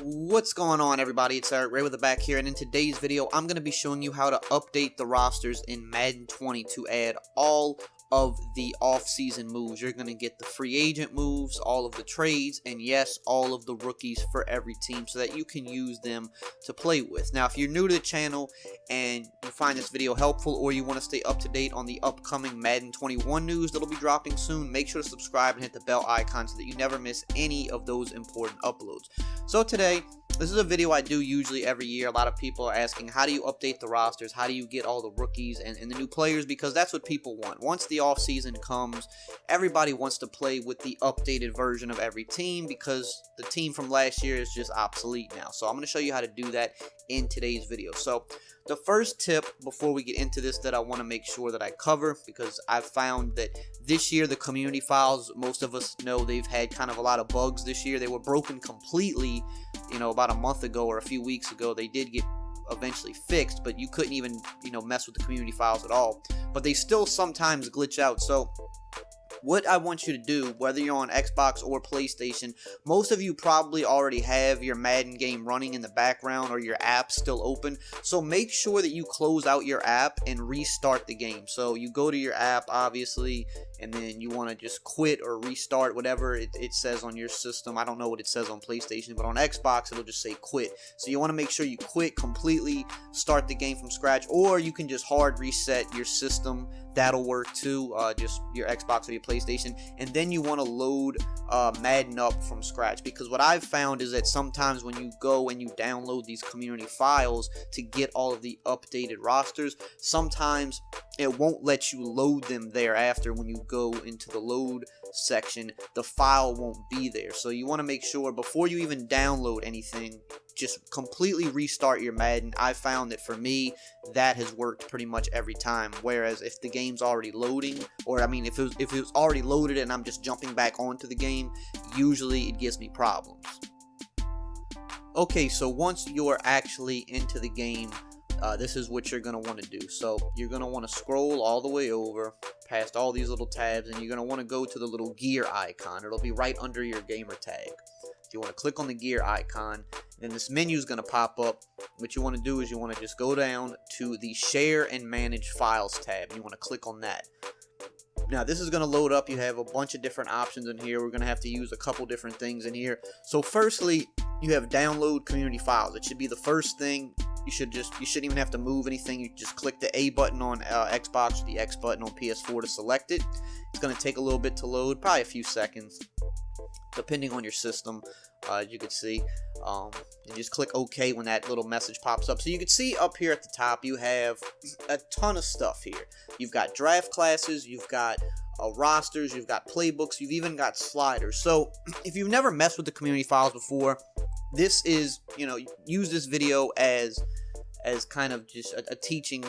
What's going on, everybody? It's EricRayweather back here, and in today's video I'm going to be showing you how to update the rosters in Madden 20 to add all of the off-season moves. You're going to get the free agent moves, all of the trades, and yes, all of the rookies for every team so that you can use them to play with. Now, if you're new to the channel and you find this video helpful, or you want to stay up to date on the upcoming Madden 21 news that'll be dropping soon, make sure to subscribe and hit the bell icon so that you never miss any of those important uploads. So today, this is a video I do usually every year. A lot of people are asking, how do you update the rosters? How do you get all the rookies and the new players? Because that's what people want. Once the offseason comes, everybody wants to play with the updated version of every team because the team from last year is just obsolete now. So I'm going to show you how to do that in today's video. So the first tip before we get into this that I want to make sure that I cover, because I've found that this year the community files, most of us know they've had kind of a lot of bugs this year. They were broken completely, about a month ago or a few weeks ago. They did get eventually fixed, but you couldn't even, mess with the community files at all. But they still sometimes glitch out. So what I want you to do, whether you're on Xbox or PlayStation, most of you probably already have your Madden game running in the background or your app still open. So make sure that you close out your app and restart the game. So you go to your app, obviously, and then you want to just quit or restart, whatever it says on your system. I don't know what it says on PlayStation, but on Xbox, it'll just say quit. So you want to make sure you quit completely, start the game from scratch, or you can just hard reset your system. That'll work too, just your Xbox or your PlayStation. And then you want to load Madden up from scratch, because what I've found is that sometimes when you go and you download these community files to get all of the updated rosters, sometimes it won't let you load them thereafter. When you go into the load section, the file won't be there. So you want to make sure before you even download anything, just completely restart your Madden. I found that for me, that has worked pretty much every time. Whereas if the game's already loading, or if it was already loaded and I'm just jumping back onto the game, usually it gives me problems. Okay, so once you're actually into the game, this is what you're going to want to do. So you're going to want to scroll all the way over past all these little tabs, and you're going to want to go to the little gear icon. It'll be right under your gamer tag. You want to click on the gear icon, and this menu is going to pop up. What you want to do is you want to just go down to the share and manage files tab, and you want to click on that. Now this is going to load up. You have a bunch of different options in here. We're going to have to use a couple different things in here. So firstly, you have download community files. It should be the first thing. You shouldn't even have to move anything. You just click the A button on Xbox or the X button on PS4 to select it. It's going to take a little bit to load, probably a few seconds, depending on your system. You can see, you just click OK when that little message pops up. So you can see up here at the top, you have a ton of stuff here. You've got draft classes, you've got rosters, you've got playbooks, you've even got sliders. So if you've never messed with the community files before, this is, use this video as kind of just a teaching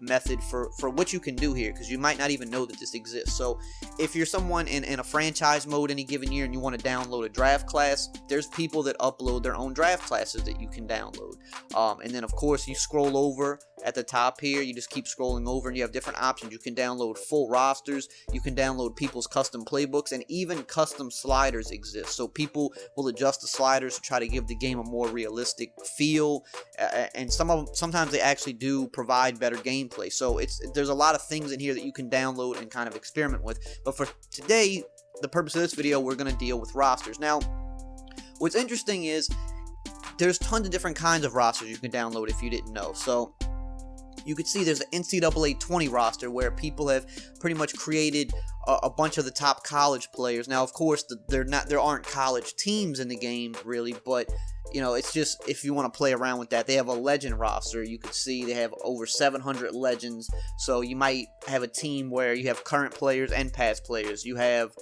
method for what you can do here, because you might not even know that this exists. So if you're someone in a franchise mode any given year and you want to download a draft class, there's people that upload their own draft classes that you can download. And then of course you scroll over at the top here, you just keep scrolling over and you have different options. You can download full rosters, you can download people's custom playbooks, and even custom sliders exist. So people will adjust the sliders to try to give the game a more realistic feel, and sometimes they actually do provide better gameplay. So there's a lot of things in here that you can download and kind of experiment with. But for today, the purpose of this video, we're going to deal with rosters. Now, what's interesting is there's tons of different kinds of rosters you can download if you didn't know. So you can see there's an NCAA 20 roster where people have pretty much created a bunch of the top college players. Now, of course, there aren't college teams in the game really, but it's just if you want to play around with that. They have a legend roster. You could see they have over 700 legends. So you might have a team where you have current players and past players. You have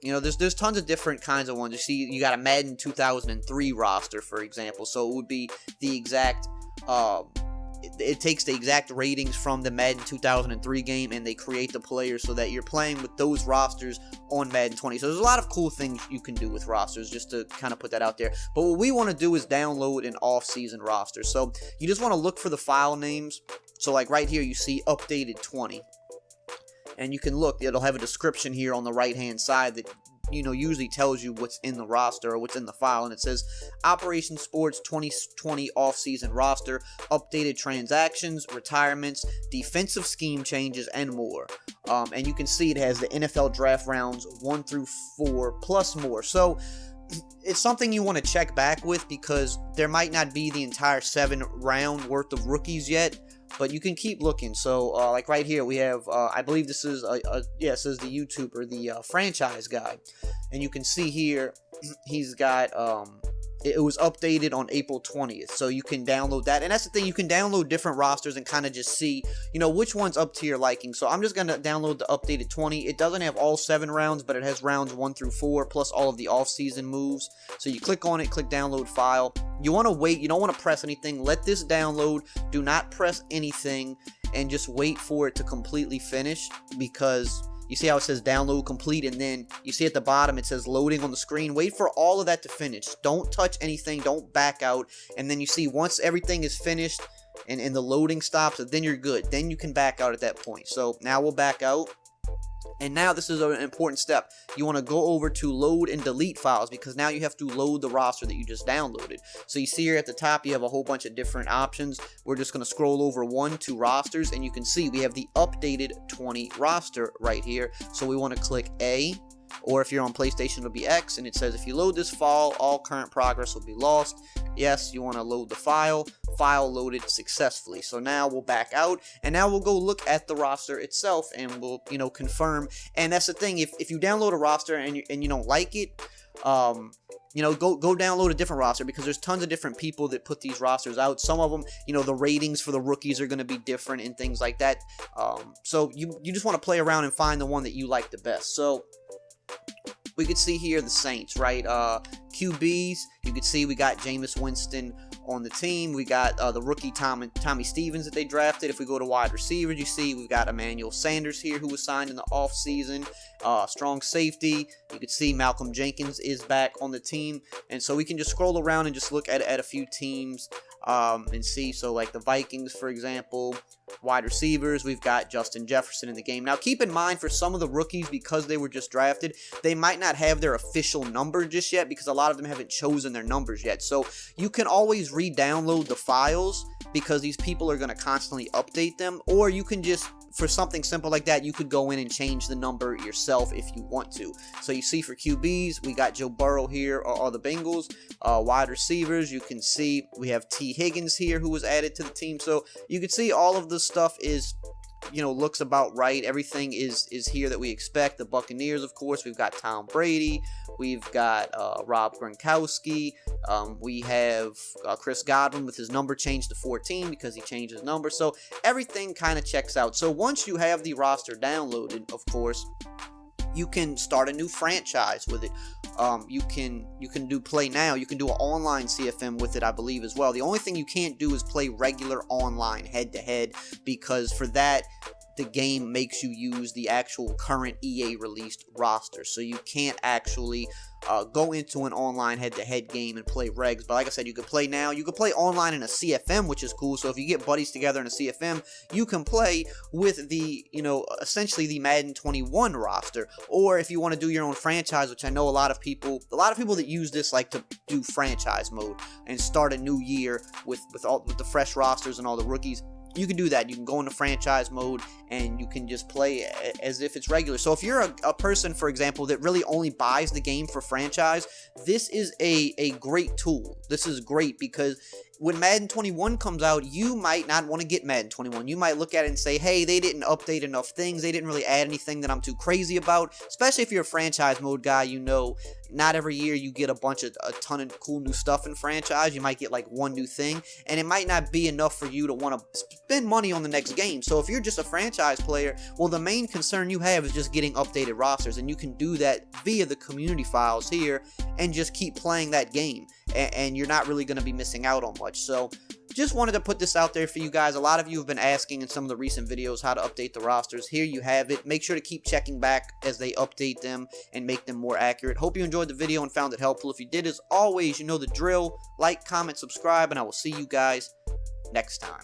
there's tons of different kinds of ones. You see, you got a Madden 2003 roster, for example. So it would be the exact it takes the exact ratings from the Madden 2003 game, and they create the players so that you're playing with those rosters on Madden 20. So there's a lot of cool things you can do with rosters, just to kind of put that out there. But what we want to do is download an off-season roster. So you just want to look for the file names. So like right here, you see updated 20. And you can look, it'll have a description here on the right hand side that usually tells you what's in the roster or what's in the file, and it says Operation Sports 2020 offseason roster, updated transactions, retirements, defensive scheme changes, and more. And you can see it has the NFL draft rounds 1 through 4 plus more. So it's something you want to check back with, because there might not be the entire 7-round worth of rookies yet, but you can keep looking. So like right here we have I believe this is it says the YouTuber, the franchise guy, and you can see here he's got it was updated on April 20th, so you can download that. And that's the thing, you can download different rosters and kind of just see, which one's up to your liking. So I'm just going to download the updated 20. It doesn't have all 7 rounds, but it has rounds 1 through 4, plus all of the off-season moves. So you click on it, click download file. You want to wait, you don't want to press anything. Let this download, do not press anything, and just wait for it to completely finish, because you see how it says download complete, and then you see at the bottom it says loading on the screen. Wait for all of that to finish. Don't touch anything. Don't back out. And then you see once everything is finished and the loading stops, then you're good. Then you can back out at that point. So now we'll back out. And now this is an important step. You want to go over to load and delete files, because now you have to load the roster that you just downloaded. So you see here at the top you have a whole bunch of different options. We're just going to scroll over 1 to rosters, and you can see we have the updated 20 roster right here. So we want to click A, or if you're on PlayStation it'll be X, and it says if you load this file, all current progress will be lost. Yes, you want to load the file. File loaded successfully. So now we'll back out, and now we'll go look at the roster itself, and we'll confirm. And that's the thing, if you download a roster and you don't like it, go download a different roster, because there's tons of different people that put these rosters out. Some of them, the ratings for the rookies are going to be different and things like that. So you just want to play around and find the one that you like the best. So we could see here the Saints, right? QBs, you could see we got Jameis Winston on the team. We got the rookie Tommy Stevens that they drafted. If we go to wide receivers, you see we've got Emmanuel Sanders here, who was signed in the offseason. Strong safety, you can see Malcolm Jenkins is back on the team. And so we can just scroll around and just look at a few teams and see. So like the Vikings, for example, wide receivers, we've got Justin Jefferson in the game. Now keep in mind, for some of the rookies, because they were just drafted, they might not have their official number just yet, because a lot of them haven't chosen their numbers yet. So you can always re-download the files, because these people are going to constantly update them. Or you can just, for something simple like that, you could go in and change the number yourself if you want to. So you see for QBs, we got Joe Burrow here, or the Bengals. Wide receivers, you can see we have T. Higgins here, who was added to the team. So you can see all of the stuff is, looks about right. Everything is here that we expect. The Buccaneers, of course, we've got Tom Brady. We've got Rob Gronkowski. We have Chris Godwin with his number changed to 14 because he changed his number. So everything kind of checks out. So once you have the roster downloaded, of course, you can start a new franchise with it. You can do play now. You can do an online CFM with it, I believe, as well. The only thing you can't do is play regular online head-to-head, because for that, the game makes you use the actual current EA released roster. So you can't actually go into an online head-to-head game and play regs. But like I said, you could play now. You could play online in a CFM, which is cool. So if you get buddies together in a CFM, you can play with the, essentially the Madden 21 roster. Or if you want to do your own franchise, which I know a lot of people that use this like to do franchise mode and start a new year with the fresh rosters and all the rookies. You can do that. You can go into franchise mode and you can just play as if it's regular. So if you're a person, for example, that really only buys the game for franchise, this is a great tool. This is great because when Madden 21 comes out, you might not want to get Madden 21. You might look at it and say, hey, they didn't update enough things. They didn't really add anything that I'm too crazy about. Especially if you're a franchise mode guy, not every year you get a ton of cool new stuff in franchise. You might get like one new thing, and it might not be enough for you to want to spend money on the next game. So if you're just a franchise player, well, the main concern you have is just getting updated rosters, and you can do that via the community files here and just keep playing that game, and you're not really going to be missing out on much. So just wanted to put this out there for you guys. A lot of you have been asking in some of the recent videos how to update the rosters. Here you have it. Make sure to keep checking back as they update them and make them more accurate. Hope you enjoyed the video and found it helpful. If you did, as always, you know the drill. Like, comment, subscribe, and I will see you guys next time.